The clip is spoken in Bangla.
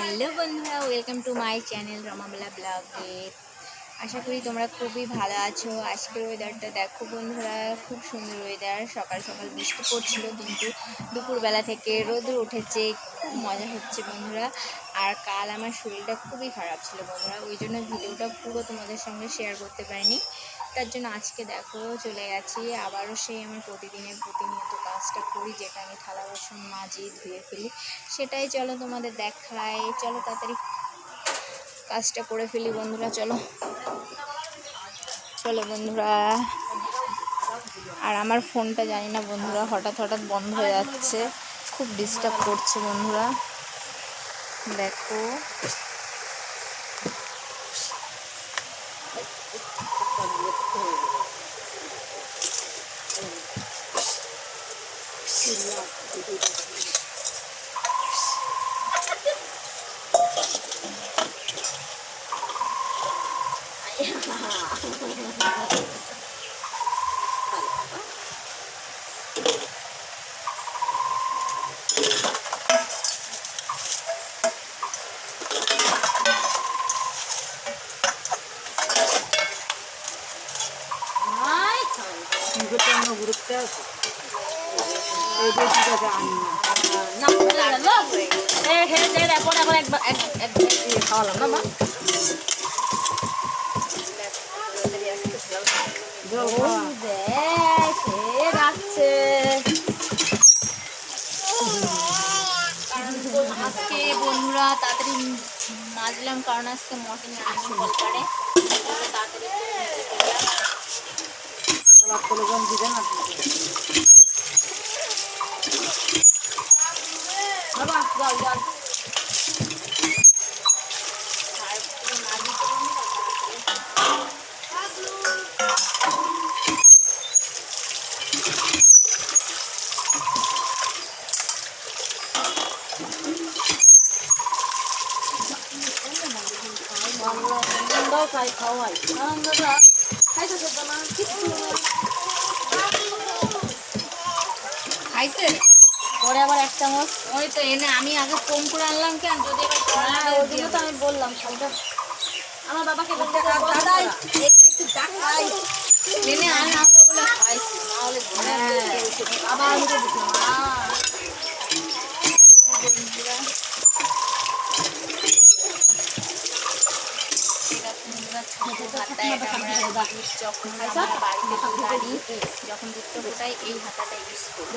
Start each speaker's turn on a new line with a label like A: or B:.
A: হ্যালো বন্ধুরা, ওয়েলকাম টু মাই চ্যানেল রমাবালা ব্লগে। আশা করি তোমরা খুবই ভালো আছো। আজকের ওয়েদারটা দেখো বন্ধুরা, খুব সুন্দর ওয়েদার। সকাল সকাল বৃষ্টি পড়ছিল, কিন্তু দুপুরবেলা থেকে রোদ উঠেছে, খুব মজা হচ্ছে বন্ধুরা। আর কাল আমার শরীরটা খুবই খারাপ ছিল বন্ধুরা, ওই জন্য ভিডিওটা পুরো তোমাদের সঙ্গে শেয়ার করতে পারিনি। তার জন্য আজকে দেখো চলে গেছি আবারও সেই আমার প্রতিনিয়ত কাজটা করি, যেটা আমি থালা বাসন মাজি ধুয়ে ফেলি, সেটাই চলো তোমাদের দেখাই। চলো তাড়াতাড়ি কাজটা করে ফেলি বন্ধুরা, চলো চলো বন্ধুরা। আর আমার ফোনটা জানি না বন্ধুরা, হঠাৎ হঠাৎ বন্ধ হয়ে যাচ্ছে, খুব ডিস্টার্ব করছে বন্ধুরা। দেখো আজকে বন্ধুরা তাড়াতাড়ি মাজলাম, কারণ আজকে মটন করে তাড়াতাড়ি খাইছে পরে আবার এক চামচ। ওই তো এনে আমি আগে কম করে আনলাম কেন, যদি ওই জন্য তো আমি বললাম আমার বাবাকে এনে আনলো বলে খাইছি, নাহলে আবার আমি তো যখন বাড়িতে গাড়ি যখন দুধটা ফোটাই এই হাতাটা ইউজ করি।